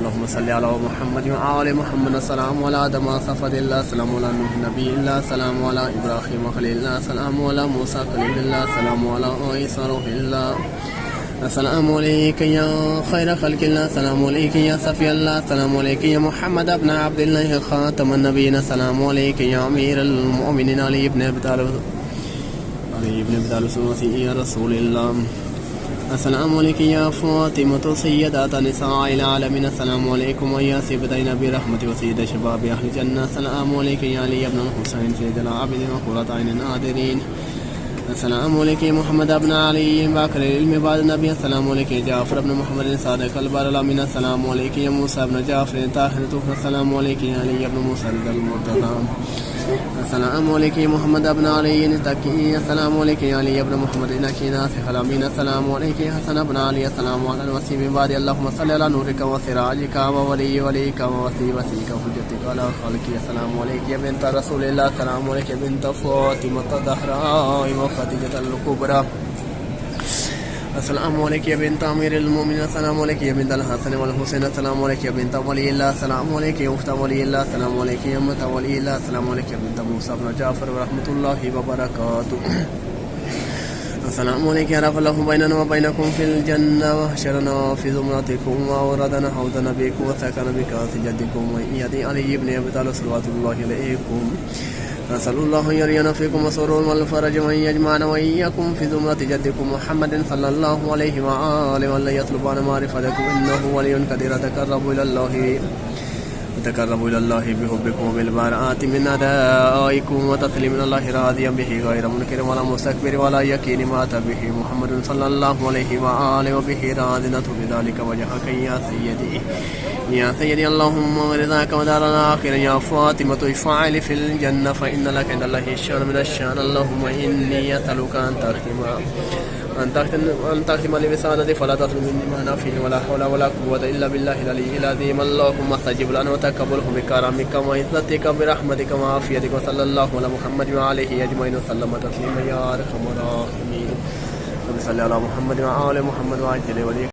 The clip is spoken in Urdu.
اللهم صل على محمد وآل محمد السلام على آدم صفد الله السلام على نوح نبي الله السلام على إبراهيم خليل الله السلام على موسى كليم الله السلام على عيسى روح الله السلام عليك يا خير خلق الله السلام عليك يا صفي الله السلام عليك يا محمد ابن عبد الله خاتم النبيين السلام عليك يا أمير المؤمنين علي بن أبي طالب يا رسول الله السلام عليك يا فاطمة سيدات نساء العالمين السلام عليكم ويا سيدنا برحمة وسيد شباب أهل الجنة السلام عليك يا علي بن الحسين سيد العابدين وقرة عين الناظرين السلام عليك يا محمد بن علي باكر العلم بعد النبي السلام عليك يا جعفر بن محمد صادق البر الأمين السلام عليك يا موسى بن جعفر طاهر السلام عليك يا علي بن موسى المرتضى السلام عليك يا محمد بن علي التكي السلام عليك يا علي بن محمد نكي ناصح الأمين السلام عليك يا حسن بن علي السلام على الوسيم بعد اللهم صل على نورك وسراجك وولي وليك ووسيلتك وحجتك على خلقك السلام عليك يا بنت رسول الله السلام عليك يا بنت فاطمة الزهراء وخديجة الكبرى السلام عليك يا بنت أمير المؤمنين السلام عليك يا بنت الحسن والحسين السلام عليك يا بنت ولي الله السلام عليك يا أخت ولي الله السلام عليك يا أمة ولي الله السلام عليك يا بنت موسى بن جعفر ورحمة الله وبركاته السلام عليك يا رب الله بيننا وبينكم في الجنة وحشرنا في زمرتكم وأوردنا حوض نبيكم وسكن بكاس جدكم وإيدي علي بن أبي طالب صلوات الله عليكم نسأل الله أن يرينا فيكم السرور والفرج وأن يجمعنا وإياكم في زمرة جدكم محمد صلى الله عليه وآله وأن يطلب عن معرفتكم إنه ولي قدير تقرب إلى الله بحبكم وبالبراءة من أدائكم وتسليم الله راضيا به غير منكر ولا مستكبر ولا يكين مات به محمد صلى الله عليه وآله وبه راضنة بذلك وجهك يا سيدي اللهم ورضاك ودار الآخر يا فاطمة افعل في الجنة فإن لك عند الله الشان من الشان اللهم إني أسألك أن تختم لي بسعادتي فلا تطلب مني ما نافع ولا حول ولا قوة إلا بالله العلي العظيم اللهم استجب لنا وتقبله بكرمك وعزتك برحمتك وعافيتك وصلى الله على محمد وعليه أجمعين وسلم تسليما يا أرحم الراحمين. صل على محمد وآل محمد وعجل وليك